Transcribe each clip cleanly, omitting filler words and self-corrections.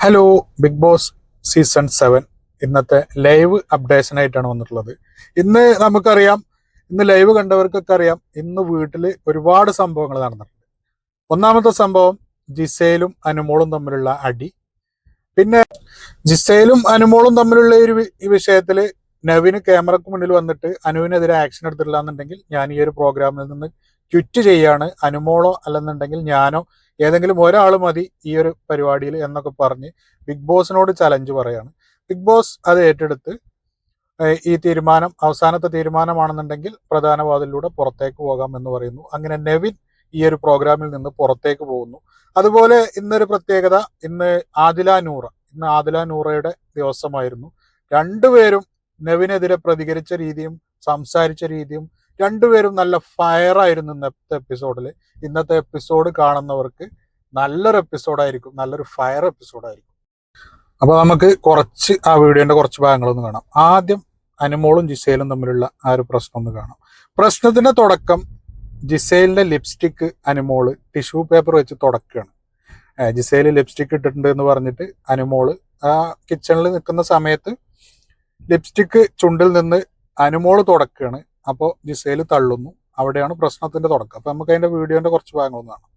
Hello, big boss season 7 ഇന്നത്തെ live updation ആയിട്ടാണ് വന്നിട്ടുള്ളത്. ഇന്ന് നമുക്കറിയാം, ഇന്ന് ലൈവ് കണ്ടവർക്കൊക്കെ അറിയാം, ഇന്ന് വീട്ടിൽ ഒരുപാട് സംഭവങ്ങൾ നടന്നിട്ടുണ്ട്. ഒന്നാമത്തെ സംഭവം ജിസേലും അനുമോളും തമ്മിലുള്ള അടി. പിന്നെ ജിസേലും അനുമോളും തമ്മിലുള്ള ഈ വിഷയത്തിൽ നവീന് ക്യാമറക്ക് മുന്നിൽ വന്നിട്ട് അനുവിനെതിരെ ആക്ഷൻ എടുത്തിട്ടില്ല എന്നുണ്ടെങ്കിൽ ഞാൻ ഈ ഒരു പ്രോഗ്രാമിൽ നിന്ന് ക്വിറ്റ് ചെയ്യാണ്, അനുമോളോ അല്ലെന്നുണ്ടെങ്കിൽ ഞാനോ ഏതെങ്കിലും ഒരാൾ മതി ഈ ഒരു പരിപാടിയിൽ എന്നൊക്കെ പറഞ്ഞ് ബിഗ് ബോസിനോട് ചലഞ്ച് പറയാണ്. ബിഗ് ബോസ് അത് ഏറ്റെടുത്ത് ഈ തീരുമാനം അവസാനത്തെ തീരുമാനമാണെന്നുണ്ടെങ്കിൽ പ്രധാന വാതിലൂടെ പുറത്തേക്ക് പോകാം എന്ന് പറയുന്നു. അങ്ങനെ നെവിൻ ഈ ഒരു പ്രോഗ്രാമിൽ നിന്ന് പുറത്തേക്ക് പോകുന്നു. അതുപോലെ ഇന്നൊരു പ്രത്യേകത, ഇന്ന് ആദില നൂറയുടെ ദിവസമായിരുന്നു. രണ്ടുപേരും നെവിനെതിരെ പ്രതികരിച്ച രീതിയും സംസാരിച്ച രീതിയും രണ്ടുപേരും നല്ല ഫയറായിരുന്നു ഇന്നത്തെ എപ്പിസോഡ് കാണുന്നവർക്ക് നല്ലൊരു എപ്പിസോഡായിരിക്കും, നല്ലൊരു ഫയർ എപ്പിസോഡായിരിക്കും. അപ്പോൾ നമുക്ക് ആ വീഡിയോന്റെ കുറച്ച് ഭാഗങ്ങളൊന്ന് കാണാം. ആദ്യം അനുമോളും ജിസേലും തമ്മിലുള്ള ആ ഒരു പ്രശ്നം ഒന്ന് കാണാം. പ്രശ്നത്തിന്റെ തുടക്കം, ജിസേലിന്റെ ലിപ്സ്റ്റിക്ക് അനുമോള് ടിഷ്യൂ പേപ്പർ വെച്ച് തുടക്കുകയാണ്. ജിസേല് ലിപ്സ്റ്റിക്ക് ഇട്ടിട്ടുണ്ട് എന്ന് പറഞ്ഞിട്ട് അനുമോള് ആ കിച്ചണിൽ നിൽക്കുന്ന സമയത്ത് ലിപ്സ്റ്റിക്ക് ചുണ്ടിൽ നിന്ന് അനുമോള് തുടക്കുകയാണ്. അപ്പോൾ ജിസേല് തള്ളുന്നു. അവിടെയാണ് പ്രശ്നത്തിന്റെ തുടക്കം. അപ്പൊ നമുക്ക് അതിന്റെ വീഡിയോന്റെ കുറച്ച് ഭാഗങ്ങളൊന്നും കാണാം.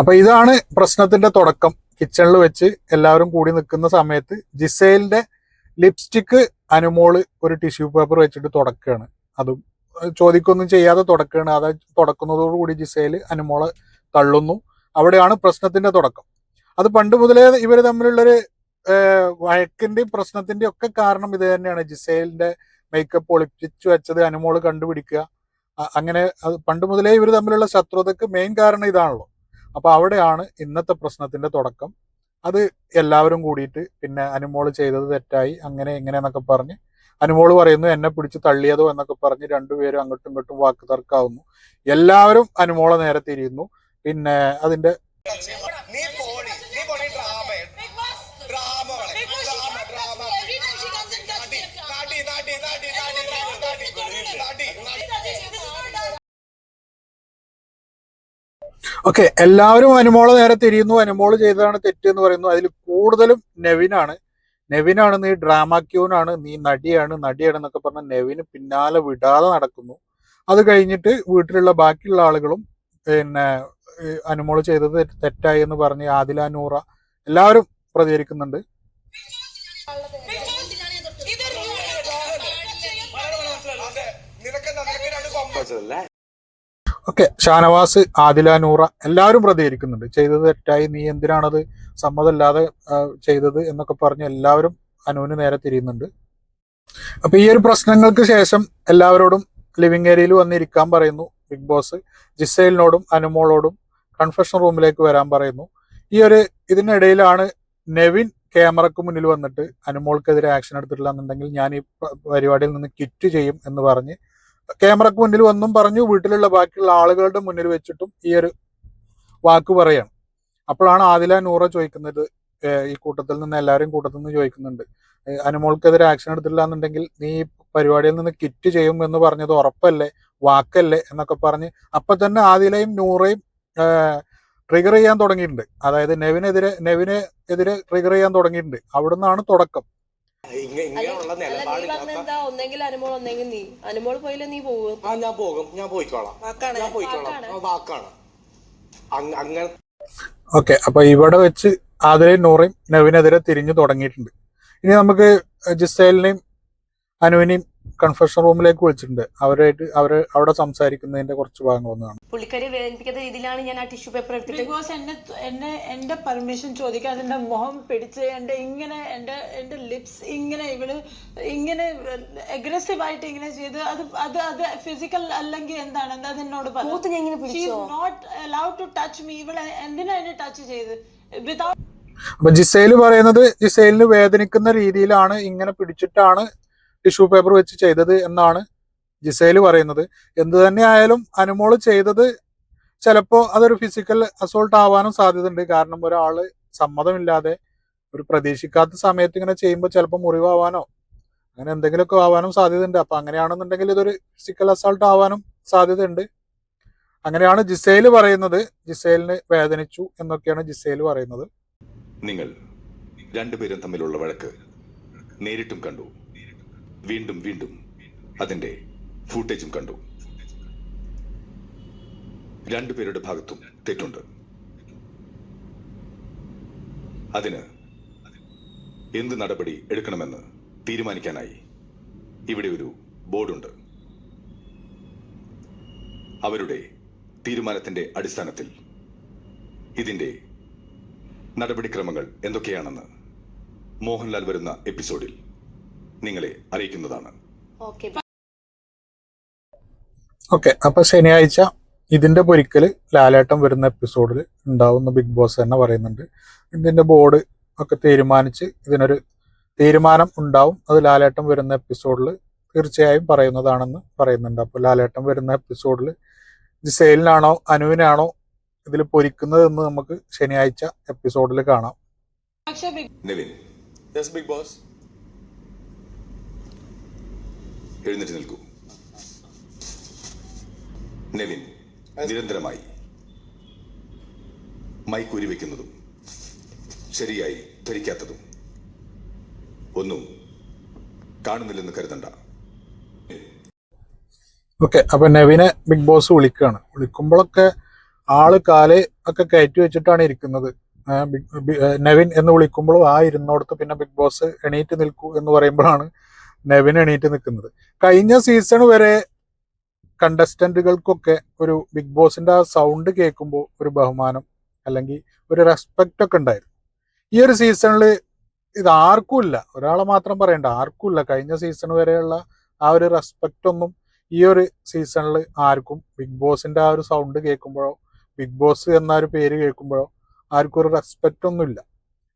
അപ്പൊ ഇതാണ് പ്രശ്നത്തിന്റെ തുടക്കം. കിച്ചണിൽ വെച്ച് എല്ലാവരും കൂടി നിൽക്കുന്ന സമയത്ത് ജിസേലിന്റെ ലിപ്സ്റ്റിക്ക് അനുമോള് ഒരു ടിഷ്യൂ പേപ്പർ വെച്ചിട്ട് തുടക്കുകയാണ്. അതും ചോദിക്കൊന്നും ചെയ്യാതെ തുടക്കുകയാണ്. അത് തുടക്കുന്നതോടുകൂടി ജിസേല് അനുമോളെ തള്ളുന്നു. അവിടെയാണ് പ്രശ്നത്തിന്റെ തുടക്കം. അത് പണ്ട് മുതലേ ഇവർ തമ്മിലുള്ളൊരു വഴക്കിന്റെയും പ്രശ്നത്തിന്റെയും ഒക്കെ കാരണം ഇത് തന്നെയാണ്. ജിസേലിന്റെ മേക്കപ്പ് ഒളിപ്പിച്ചു വെച്ചത് അനുമോള് കണ്ടുപിടിക്കുക. അങ്ങനെ അത് പണ്ട് മുതലേ ഇവർ തമ്മിലുള്ള ശത്രുതക്ക് മെയിൻ കാരണം ഇതാണല്ലോ. അപ്പൊ അവിടെയാണ് ഇന്നത്തെ പ്രശ്നത്തിന്റെ തുടക്കം. അത് എല്ലാവരും കൂടിയിട്ട് പിന്നെ അനുമോള് ചെയ്തത് തെറ്റായി, അങ്ങനെ എങ്ങനെയെന്നൊക്കെ പറഞ്ഞ് അനുമോള് പറയുന്നു എന്നെ പിടിച്ച് തള്ളിയതോ എന്നൊക്കെ പറഞ്ഞ് രണ്ടുപേരും അങ്ങോട്ടും ഇങ്ങോട്ടും വാക്ക് തർക്കാവുന്നു. എല്ലാവരും അനുമോളെ നേരെ തിരിയുന്നു. പിന്നെ അതിന്റെ ഓക്കെ, എല്ലാവരും അനുമോളെ നേരെ തിരിയുന്നു. അനുമോള് ചെയ്തതാണ് തെറ്റ് എന്ന് പറയുന്നു. അതിൽ കൂടുതലും നെവിനാണ് നീ ഡ്രാമ ക്യൂനാണ്, നീ നടിയാണ് എന്നൊക്കെ പറഞ്ഞ നെവിന് പിന്നാലെ വിടാതെ നടക്കുന്നു. അത് കഴിഞ്ഞിട്ട് വീട്ടിലുള്ള ബാക്കിയുള്ള ആളുകളും പിന്നെ അനുമോള് ചെയ്തത് തെറ്റായി എന്ന് പറഞ്ഞ് ആദില നൂറ എല്ലാവരും പ്രതികരിക്കുന്നുണ്ട്. ഓക്കെ, ഷാനവാസ്, ആദില നൂറ എല്ലാവരും പ്രതികരിക്കുന്നുണ്ട്. ചെയ്തത് തെറ്റായി, നീ എന്തിനാണത് സമ്മതമില്ലാതെ ചെയ്തത് എന്നൊക്കെ പറഞ്ഞ് എല്ലാവരും അനുവിന് നേരെ തിരിയുന്നുണ്ട്. അപ്പൊ ഈ ഒരു പ്രശ്നങ്ങൾക്ക് ശേഷം എല്ലാവരോടും ലിവിങ് ഏരിയയിൽ വന്നിരിക്കാൻ പറയുന്നു ബിഗ് ബോസ്. ജിസേലിനോടും അനുമോളോടും കൺഫെഷൻ റൂമിലേക്ക് വരാൻ പറയുന്നു. ഇതിനിടയിലാണ് നെവിൻ ക്യാമറക്ക് മുന്നിൽ വന്നിട്ട് അനുമോൾക്കെതിരെ ആക്ഷൻ എടുത്തിട്ടില്ല എന്നുണ്ടെങ്കിൽ ഞാൻ ഈ പരിപാടിയിൽ നിന്ന് ക്വിറ്റ് ചെയ്യും എന്ന് പറഞ്ഞ് ക്യാമറക്ക് മുന്നിൽ വന്നും പറഞ്ഞു. വീട്ടിലുള്ള ബാക്കിയുള്ള ആളുകളുടെ മുന്നിൽ വെച്ചിട്ടും ഈ ഒരു വാക്ക് പറയാണ്. അപ്പോഴാണ് ആദില നൂറ ചോദിക്കുന്നത്, ഈ കൂട്ടത്തിൽ നിന്ന് എല്ലാവരും കൂട്ടത്തിൽ നിന്ന് ചോദിക്കുന്നുണ്ട്, അനുമോൾക്കെതിരെ ആക്ഷൻ എടുത്തില്ല എന്നുണ്ടെങ്കിൽ നീ പരിപാടിയിൽ നിന്ന് ക്വിറ്റ് ചെയ്യും എന്ന് പറഞ്ഞത് ഉറപ്പല്ലേ, വാക്കല്ലേ എന്നൊക്കെ പറഞ്ഞ് അപ്പൊ തന്നെ ആദിലയും നൂറയും ട്രിഗർ ചെയ്യാൻ തുടങ്ങിയിട്ടുണ്ട്. അതായത് നെവിനെതിരെ ട്രിഗർ ചെയ്യാൻ തുടങ്ങിയിട്ടുണ്ട്. അവിടുന്നാണ് തുടക്കം. ഓക്കെ, അപ്പൊ ഇവിടെ വെച്ച് ആദിലയും നൂറയും നെവിനെതിരെ തിരിഞ്ഞു തുടങ്ങിയിട്ടുണ്ട്. ഇനി നമുക്ക് ജിസേലിനെയും അനുവിനെയും കൺഫെഷൻ റൂമിലേക്ക് വിളിച്ചിട്ടുണ്ട്. അവിടെ സംസാരിക്കുന്നതിന്റെ കുറച്ച് ഭാഗങ്ങളൊന്നും കാണാം. പുള്ളിക്കാരി വേദനിപ്പിക്കുന്ന രീതിയിലാണ് ഞാൻ ആ ടിഷ്യൂ പേപ്പർ എടുത്തിട്ട് ബിഗ് ബോസ് എന്റെ പെർമിഷൻ ചോദിക്കാതെ എന്റെ മുഖം പിടിച്ച് എന്റെ ലിപ്സ് ഇങ്ങനെ അഗ്രസീവ് ആയിട്ട് ഇങ്ങനെ ചെയ്ത് അത് ഫിസിക്കൽ അല്ലെങ്കിൽ എന്താണ് എന്താ എന്നോട് not allowed to touch me. ഇവളെ എന്തിനാ എന്നെ ടച്ച് ചെയ്ത് വിതൗട്ട്. അപ്പൊ ജിസേല് പറയുന്നത് ജിസേലിന് വേദനിക്കുന്ന രീതിയിലാണ് ഇങ്ങനെ പിടിച്ചിട്ടാണ് ടിഷ്യൂ പേപ്പർ വെച്ച് ചെയ്തത് എന്നാണ് ജിസേല് പറയുന്നത്. എന്ത് തന്നെ ആയാലും അനുമോള് ചെയ്തത് ചിലപ്പോൾ അതൊരു ഫിസിക്കൽ അസോൾട്ട് ആവാനും സാധ്യതയുണ്ട്. കാരണം ഒരാള് സമ്മതമില്ലാതെ ഒരു പ്രതീക്ഷിക്കാത്ത സമയത്ത് ഇങ്ങനെ ചെയ്യുമ്പോൾ ചിലപ്പോൾ മുറിവാവാനോ അങ്ങനെ എന്തെങ്കിലുമൊക്കെ ആവാനും സാധ്യതയുണ്ട്. അപ്പൊ അങ്ങനെയാണെന്നുണ്ടെങ്കിൽ ഇതൊരു ഫിസിക്കൽ അസാൾട്ട് ആവാനും സാധ്യതയുണ്ട്. അങ്ങനെയാണ് ജിസേൽ പറയുന്നത്. ജിസേലിന് വേദനിച്ചു എന്നൊക്കെയാണ് ജിസേൽ പറയുന്നത്. നിങ്ങൾ രണ്ടുപേരും തമ്മിലുള്ള വഴക്ക് നേരിട്ടും കണ്ടു, വീണ്ടും വീണ്ടും അതിന്റെ ഫൂട്ടേജും കണ്ടു. രണ്ടുപേരുടെ ഭാഗത്തും തെറ്റുണ്ട്. അതിന് എന്ത് നടപടി എടുക്കണമെന്ന് തീരുമാനിക്കാനായി ഇവിടെ ഒരു ബോർഡുണ്ട്. അവരുടെ തീരുമാനത്തിന്റെ അടിസ്ഥാനത്തിൽ ഇതിന്റെ നടപടിക്രമങ്ങൾ എന്തൊക്കെയാണെന്ന് മോഹൻലാൽ വരുന്ന എപ്പിസോഡിൽ നിങ്ങളെ അറിയിക്കുന്നതാണ്. ഓക്കെ, അപ്പൊ ശനിയാഴ്ച ഇതിന്റെ പൊരിക്കല് ലാലേട്ടൻ വരുന്ന എപ്പിസോഡിൽ ഉണ്ടാവുന്ന ബിഗ് ബോസ് തന്നെ പറയുന്നുണ്ട്. ഇതിന്റെ ബോർഡ് ഒക്കെ തീരുമാനിച്ച് ഇതിനൊരു തീരുമാനം ഉണ്ടാവും. അത് ലാലേട്ടൻ വരുന്ന എപ്പിസോഡിൽ തീർച്ചയായും പറയുന്നതാണെന്ന് പറയുന്നുണ്ട്. അപ്പോൾ ലാലേട്ടൻ വരുന്ന എപ്പിസോഡിൽ ജിസേലിനാണോ അനുവിനാണോ ഇതിൽ പൊരിക്കുന്നത് എന്ന് നമുക്ക് ശനിയാഴ്ച എപ്പിസോഡിൽ കാണാം. നിവിൻ, ബിഗ് ബോസ് എഴുന്നേറ്റ് നിൽക്കൂ. നെവിൻ നിരന്തരമായി മൈക്കൂരി വെക്കുന്നതും ശരിയായി ധരിക്കാത്തതും ഒന്നും കാണുന്നില്ലെന്ന് കരുതണ്ട. ഓക്കെ, അപ്പൊ നെവിനെ ബിഗ് ബോസ് വിളിക്കുകയാണ്. വിളിക്കുമ്പോഴൊക്കെ ആള് കാല് ഒക്കെ കയറ്റി വെച്ചിട്ടാണ് ഇരിക്കുന്നത്. നെവിൻ എന്ന് വിളിക്കുമ്പോഴും ആ ഇരുന്നോടത്ത് പിന്നെ ബിഗ് ബോസ് എണീറ്റ് നിൽക്കൂ എന്ന് പറയുമ്പോഴാണ് നെവിൻ എണീറ്റ് നിൽക്കുന്നത്. കഴിഞ്ഞ സീസൺ വരെ കണ്ടസ്റ്റന്റുകൾക്കൊക്കെ ഒരു ബിഗ് ബോസിന്റെ ആ സൗണ്ട് കേൾക്കുമ്പോൾ ഒരു ബഹുമാനം അല്ലെങ്കിൽ ഒരു റെസ്പെക്റ്റ് ഒക്കെ ഉണ്ടായിരുന്നു. ഈ ഒരു സീസണിൽ ഇത് ആർക്കും ഇല്ല. ഒരാളെ മാത്രം പറയണ്ട, ആർക്കും ഇല്ല. കഴിഞ്ഞ സീസൺ വരെയുള്ള ആ ഒരു റെസ്പെക്റ്റ് ഒന്നും ഈ ഒരു സീസണിൽ ആർക്കും ബിഗ് ബോസിന്റെ ആ ഒരു സൗണ്ട് കേൾക്കുമ്പോഴോ ബിഗ് ബോസ് എന്ന ഒരു പേര് കേൾക്കുമ്പോഴോ ആർക്കും ഒരു റെസ്പെക്റ്റ് ഒന്നും ഇല്ല.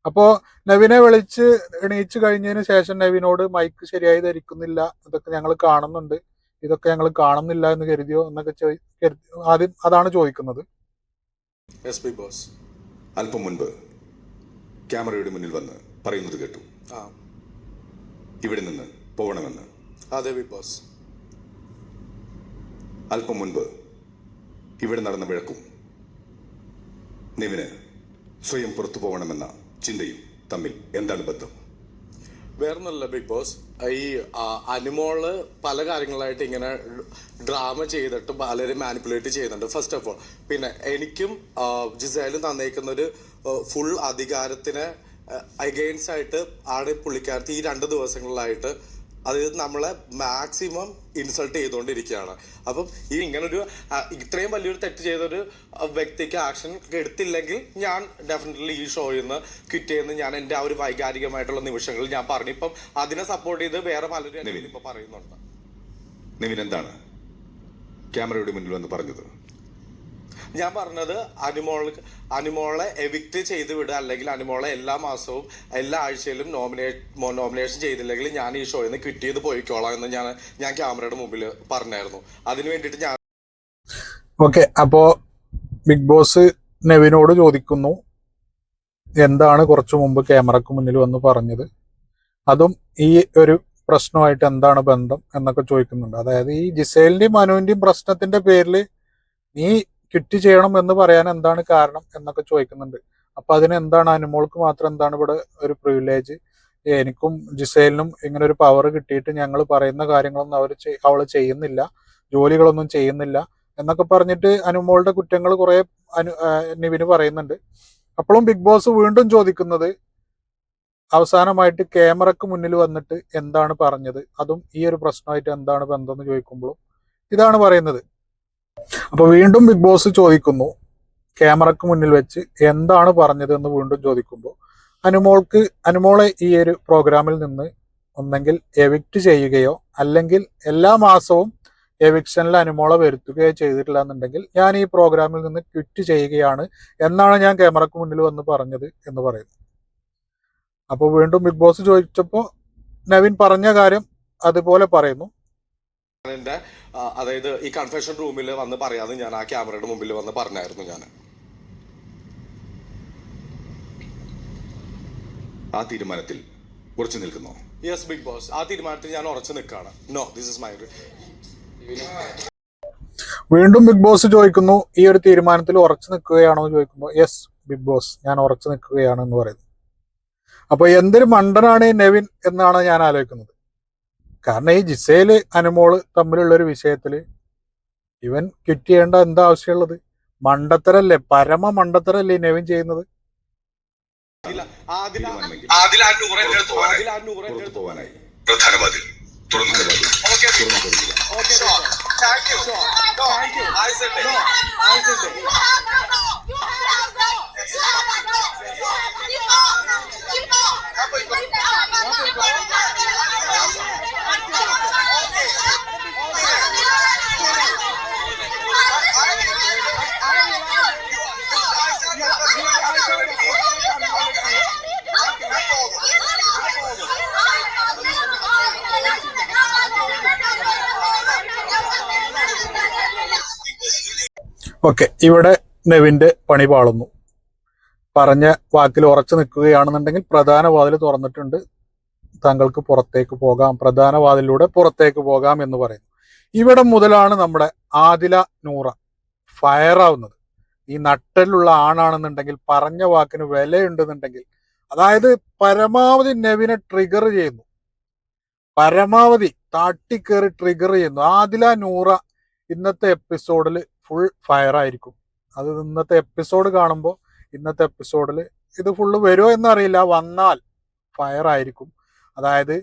അപ്പോൾ നെവിനെ വിളിച്ച് എണീച്ച് കഴിഞ്ഞതിന് ശേഷം നെവിനോട് മൈക്ക് ശരിയായി ധരിക്കുന്നില്ല, ഇതൊക്കെ ഞങ്ങൾ കാണുന്നുണ്ട്, ഇതൊക്കെ ഞങ്ങൾ കാണുന്നില്ല എന്ന് കരുതിയോ എന്നൊക്കെ ആദ്യം അതാണ് ചോദിക്കുന്നത്. ബിഗ് ബോസ് അല്പം മുൻപ് ക്യാമറയുടെ മുന്നിൽ വന്ന് പറയുന്നത് കേട്ടു, ഇവിടെ നിന്ന് പോകണമെന്ന്. അതെ ബിഗ് ബോസ്. അല്പം മുൻപ് ഇവിടെ നടന്ന വഴക്കും നിവിന് സ്വയം പുറത്തു പോകണമെന്ന ചിന്തയും തമ്മിൽ എന്താണ് ബന്ധം? വേറൊന്നുമല്ല ബിഗ് ബോസ്, ഈ അനുമോള് പല കാര്യങ്ങളായിട്ട് ഇങ്ങനെ ഡ്രാമ ചെയ്തിട്ട് പലരും മാനിപ്പുലേറ്റ് ചെയ്യുന്നുണ്ട് ഫസ്റ്റ് ഓഫ് ഓൾ. പിന്നെ എനിക്കും ജിസേലും തന്നേക്കുന്ന ഒരു ഫുൾ അധികാരത്തിന് അഗെയിൻസ്റ്റ് ആയിട്ട് ആണ് പുള്ളിക്കാരത്തി ഈ 2 ദിവസങ്ങളിലായിട്ട് അതായത് നമ്മളെ മാക്സിമം ഇൻസൾട്ട് ചെയ്തുകൊണ്ടിരിക്കുകയാണ്. അപ്പം ഈ ഇങ്ങനൊരു ഇത്രയും വലിയൊരു തെറ്റ് ചെയ്തൊരു വ്യക്തിക്ക് ആക്ഷൻ എടുത്തില്ലെങ്കിൽ ഞാൻ ഡെഫിനറ്റ്ലി ഈ ഷോയിൽ നിന്ന് ക്വിറ്റ് ചെയ്യുന്ന ഞാൻ എൻ്റെ ആ ഒരു വൈകാരികമായിട്ടുള്ള നിമിഷങ്ങളിൽ ഞാൻ പറഞ്ഞു. ഇപ്പം അതിനെ സപ്പോർട്ട് ചെയ്ത് വേറെ പലരും ഇപ്പൊ പറയുന്നുണ്ട്. നിവിൻ എന്താണ് ക്യാമറയുടെ മുന്നിൽ വന്ന് പറഞ്ഞത്? ഞാൻ പറഞ്ഞത് അനുമോളെ എവിക്റ്റ് ചെയ്ത് വിടുക, അല്ലെങ്കിൽ അനുമോളെ എല്ലാ മാസവും എല്ലാ ആഴ്ചയിലും നോമിനേഷൻ ചെയ്തില്ലെങ്കിൽ ഞാൻ ഈ ഷോയിൽ നിന്ന് ക്വിറ്റ് ചെയ്ത് പോയിക്കോളാം എന്ന് ഞാൻ ക്യാമറയുടെ മുമ്പിൽ പറഞ്ഞായിരുന്നു. അതിന് വേണ്ടിയിട്ട് ഞാൻ ഓക്കെ, അപ്പോ ബിഗ് ബോസ് നെവിനോട് ചോദിക്കുന്നു എന്താണ് കുറച്ചു മുമ്പ് ക്യാമറക്ക് മുന്നിൽ വന്ന് പറഞ്ഞത്, അതും ഈ ഒരു പ്രശ്നമായിട്ട് എന്താണ് ബന്ധം എന്നൊക്കെ ചോദിക്കുന്നുണ്ട്. അതായത് ഈ ജിസേലിന്റെയും മനുവിന്റെയും പ്രശ്നത്തിന്റെ പേരിൽ നീ ക്വിറ്റ് ചെയ്യണം എന്ന് പറയാൻ എന്താണ് കാരണം എന്നൊക്കെ ചോദിക്കുന്നുണ്ട്. അപ്പൊ അതിന് എന്താണ് അനുമോൾക്ക് മാത്രം എന്താണ് ഇവിടെ ഒരു പ്രിവിലേജ്, എനിക്കും ജിസേലിനും ഇങ്ങനെ ഒരു പവർ കിട്ടിയിട്ട് ഞങ്ങൾ പറയുന്ന കാര്യങ്ങളൊന്നും അവള് ചെയ്യുന്നില്ല, ജോലികളൊന്നും ചെയ്യുന്നില്ല എന്നൊക്കെ പറഞ്ഞിട്ട് അനുമോളുടെ കുറ്റങ്ങൾ കുറെ നിവിന് പറയുന്നുണ്ട്. അപ്പോഴും ബിഗ് ബോസ് വീണ്ടും ചോദിക്കുന്നത് അവസാനമായിട്ട് ക്യാമറക്ക് മുന്നിൽ വന്നിട്ട് എന്താണ് പറഞ്ഞത്, അതും ഈ ഒരു പ്രശ്നമായിട്ട് എന്താണ് ബന്ധം എന്ന് ചോദിക്കുമ്പോഴും ഇതാണ് പറയുന്നത്. അപ്പൊ വീണ്ടും ബിഗ് ബോസ് ചോദിക്കുന്നു ക്യാമറക്ക് മുന്നിൽ വെച്ച് എന്താണ് പറഞ്ഞത് എന്ന് വീണ്ടും ചോദിക്കുമ്പോൾ അനുമോളെ ഈ ഒരു പ്രോഗ്രാമിൽ നിന്ന് ഒന്നെങ്കിൽ എവിക്റ്റ് ചെയ്യുകയോ അല്ലെങ്കിൽ എല്ലാ മാസവും എവിക്ഷനിൽ അനുമോളെ വരുത്തുകയോ ചെയ്തിട്ടില്ല എന്നുണ്ടെങ്കിൽ ഞാൻ ഈ പ്രോഗ്രാമിൽ നിന്ന് ക്വിറ്റ് ചെയ്യുകയാണ് എന്നാണ് ഞാൻ ക്യാമറക്ക് മുന്നിൽ വന്ന് പറഞ്ഞത് എന്ന് പറയുന്നു. അപ്പോൾ വീണ്ടും ബിഗ് ബോസ് ചോദിച്ചപ്പോൾ നവീൻ പറഞ്ഞ കാര്യം അതുപോലെ പറയുന്നു. എൻ്റെ അതായത് ഈ കൺഫെഷൻ റൂമിൽ വന്ന് പറയാതെ ഞാൻ ആ ക്യാമറയുടെ മുമ്പിൽ വന്ന് പറഞ്ഞായിരുന്നു. ഞാൻ ആ തീരുമാനത്തിൽ ഉറച്ചു നിൽക്കുന്നോ? യെസ് ബിഗ് ബോസ്, ആ തീരുമാനത്തിൽ ഞാൻ ഉറച്ചു നിൽക്കുകയാണ്. No, this is my. വീണ്ടും ബിഗ് ബോസ് ചോദിക്കുന്നു, ഈ ഒരു തീരുമാനത്തിൽ ഉറച്ചു നിൽക്കുകയാണോ എന്ന് ചോദിക്കുമ്പോൾ യെസ് ബിഗ് ബോസ്, ഞാൻ ഉറച്ചു നിൽക്കുകയാണ് എന്ന് പറയുന്നു. അപ്പോൾ എന്തൊരു മണ്ടനാണ് ഈ നെവിൻ എന്നാണ് ഞാൻ ആലോചിക്കുന്നത്. കാരണം ഈ ജിസേല് അനുമോള് തമ്മിലുള്ളൊരു വിഷയത്തിൽ ഇവൻ ക്വിറ്റ് ചെയ്യേണ്ട എന്താ ആവശ്യമുള്ളത്? മണ്ടത്തരല്ലേ, പരമ മണ്ടത്തരല്ലേ ഈ നെവിൻ ചെയ്യുന്നത്? പുറത്തു പോവാനായി പ്രധാനവാതിൽ തുറന്നു ഓക്കെ, ഇവിടെ നെവിന്റെ പണി പാളുന്നു. പറഞ്ഞ വാക്കിൽ ഉറച്ചു നിൽക്കുകയാണെന്നുണ്ടെങ്കിൽ പ്രധാന വാതിൽ തുറന്നിട്ടുണ്ട്, താങ്കൾക്ക് പുറത്തേക്ക് പോകാം, പ്രധാന വാതിലൂടെ പുറത്തേക്ക് പോകാം എന്ന് പറയുന്നു. ഇവിടെ മുതലാണ് നമ്മുടെ ആദില നൂറ ഫയർ ആവുന്നത്. ഈ നട്ടലുള്ള ആണാണെന്നുണ്ടെങ്കിൽ, പറഞ്ഞ വാക്കിന് വിലയുണ്ടെന്നുണ്ടെങ്കിൽ, അതായത് പരമാവധി നെവിനെ ട്രിഗർ ചെയ്യുന്നു, പരമാവധി താട്ടിക്കേറി ട്രിഗർ ചെയ്യുന്നു. ആദില നൂറ ഇന്നത്തെ എപ്പിസോഡിൽ ഫുൾ ഫയർ ആയിരിക്കും. അത് ഇന്നത്തെ എപ്പിസോഡ് കാണുമ്പോൾ, ഇന്നത്തെ എപ്പിസോഡിൽ ഇത് ഫുള്ള് വരുമോ എന്നറിയില്ല, വന്നാൽ ഫയർ ആയിരിക്കും. അതായത്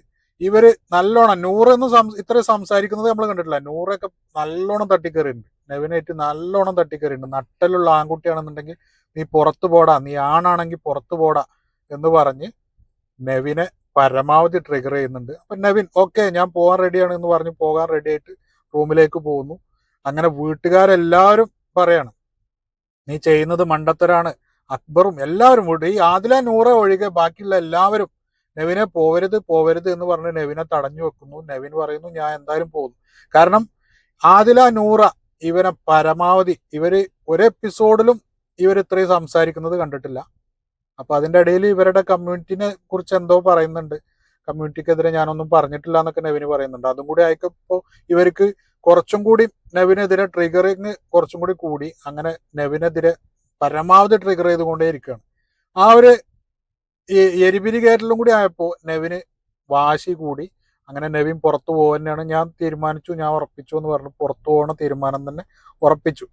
ഇവര് നല്ലോണം നൂറൊന്നും ഇത്ര സംസാരിക്കുന്നത് നമ്മൾ കണ്ടിട്ടില്ല. നൂറൊക്കെ നല്ലോണം തട്ടിക്കയറിയിട്ടുണ്ട്, നെവിനായിട്ട് നല്ലോണം തട്ടിക്കയറിയിട്ടുണ്ട്. നട്ടലുള്ള ആൺകുട്ടിയാണെന്നുണ്ടെങ്കിൽ നീ പുറത്തു പോടാ, നീ ആണാണെങ്കിൽ പുറത്തു പോടാ എന്ന് പറഞ്ഞ് നെവിനെ പരമാവധി ട്രിഗർ ചെയ്യുന്നുണ്ട്. അപ്പൊ നെവിൻ ഓക്കെ ഞാൻ പോകാൻ റെഡിയാണ് എന്ന് പറഞ്ഞ് പോകാൻ റെഡി ആയിട്ട് റൂമിലേക്ക് പോകുന്നു. അങ്ങനെ വീട്ടുകാരെല്ലാവരും പറയാണ് നീ ചെയ്യുന്നത് മണ്ടത്തരാണ്, അക്ബറും എല്ലാവരും ഈ ആദില നൂറ ഒഴികെ ബാക്കിയുള്ള എല്ലാവരും നെവിനെ പോവരുത് പോവരുത് എന്ന് പറഞ്ഞ് നെവിനെ തടഞ്ഞു വെക്കുന്നു. നെവിൻ പറയുന്നു ഞാൻ എന്തായാലും പോകുന്നു. കാരണം ആദില നൂറ ഇവനെ പരമാവധി ഇവര് ഒരു എപ്പിസോഡിലും ഇവർ ഇത്രയും സംസാരിക്കുന്നത് കണ്ടിട്ടില്ല. അപ്പൊ അതിന്റെ ഇടയിൽ ഇവരുടെ കമ്മ്യൂണിറ്റിനെ കുറിച്ച് എന്തോ പറയുന്നുണ്ട്, കമ്മ്യൂണിറ്റിക്കെതിരെ ഞാനൊന്നും പറഞ്ഞിട്ടില്ല എന്നൊക്കെ നെവിന് പറയുന്നുണ്ട്. അതും കൂടി ആയിക്കപ്പോ ഇവർക്ക് കുറച്ചും കൂടി നെവിനെതിരെ ട്രിഗറിങ് കുറച്ചും കൂടി കൂടി. അങ്ങനെ നെവിനെതിരെ പരമാവധി ട്രിഗർ ചെയ്തുകൊണ്ടേ ഇരിക്കുകയാണ്. ആ ഒരു എരിപിരി കയറ്റലും കൂടി ആയപ്പോൾ നെവിന് വാശി കൂടി. അങ്ങനെ നെവിൻ പുറത്തു പോകാനാണ് ഞാൻ തീരുമാനിച്ചു, ഞാൻ ഉറപ്പിച്ചു എന്ന് പറഞ്ഞു പുറത്തു പോകുന്ന തീരുമാനം തന്നെ ഉറപ്പിച്ചു.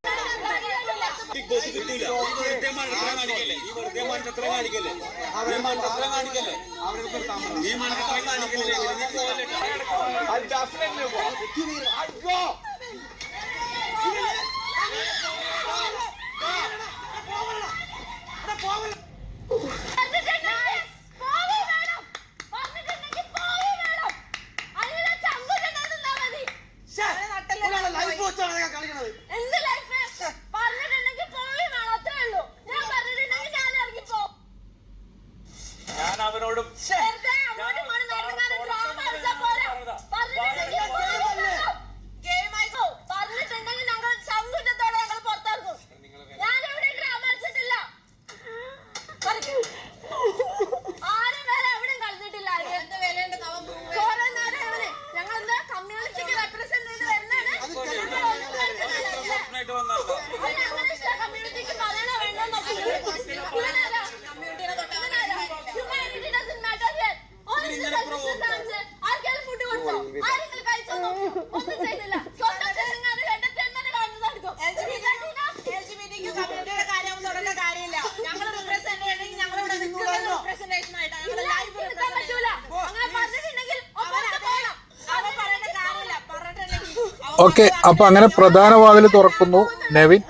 ഓക്കെ, അപ്പൊ അങ്ങനെ പ്രധാന വാതിൽ തുറക്കുന്നു. നെവിൻ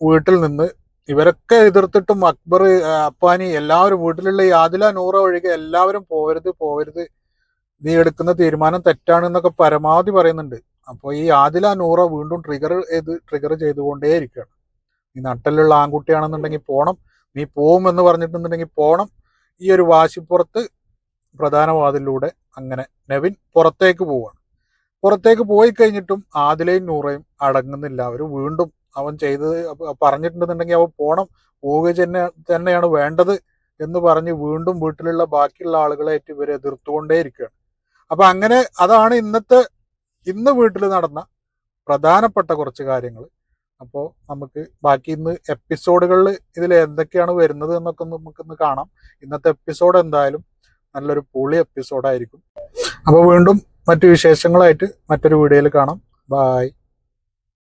വീട്ടിൽ നിന്ന് ഇവരൊക്കെ എതിർത്തിട്ടും അക്ബർ, അപ്പാനി എല്ലാവരും വീട്ടിലുള്ള ഈ ആദില നൂറ ഒഴികെ എല്ലാവരും പോവരുത് പോവരുത്, നീ എടുക്കുന്ന തീരുമാനം തെറ്റാണ് എന്നൊക്കെ പരമാവധി പറയുന്നുണ്ട്. അപ്പോൾ ഈ ആദില നൂറ വീണ്ടും ട്രിഗർ ചെയ്തുകൊണ്ടേ ഇരിക്കുകയാണ്. നീ നട്ടലുള്ള ആൺകുട്ടിയാണെന്നുണ്ടെങ്കിൽ പോണം, നീ പോവും എന്ന് പറഞ്ഞിട്ടുണ്ടെങ്കിൽ പോണം. ഈ ഒരു വാശിപ്പുറത്ത് പ്രധാന വാതിലൂടെ അങ്ങനെ നെവിൻ പുറത്തേക്ക് പോവുകയാണ്. പുറത്തേക്ക് പോയി കഴിഞ്ഞിട്ടും ആദിലയും നൂറയും അടങ്ങുന്നില്ല. അവർ വീണ്ടും അവൻ ചെയ്തത് പറഞ്ഞിട്ടുണ്ടെന്നുണ്ടെങ്കിൽ അവൻ പോണം, പോവുക തന്നെയാണ് വേണ്ടത് എന്ന് പറഞ്ഞ് വീണ്ടും വീട്ടിലുള്ള ബാക്കിയുള്ള ആളുകളായിട്ട് ഇവർ എതിർത്തുകൊണ്ടേയിരിക്കുകയാണ്. അപ്പം അങ്ങനെ അതാണ് ഇന്ന് വീട്ടിൽ നടന്ന പ്രധാനപ്പെട്ട കുറച്ച് കാര്യങ്ങൾ. അപ്പോൾ നമുക്ക് ബാക്കി ഇന്ന് എപ്പിസോഡുകളിൽ ഇതിൽ എന്തൊക്കെയാണ് വരുന്നത് എന്നൊക്കെ നമുക്കിന്ന് കാണാം. ഇന്നത്തെ എപ്പിസോഡ് എന്തായാലും നല്ലൊരു പൊളി എപ്പിസോഡായിരിക്കും. അപ്പോൾ വീണ്ടും മറ്റു വിശേഷങ്ങളായിട്ട് മറ്റൊരു വീഡിയോയിൽ കാണാം. ബായ്.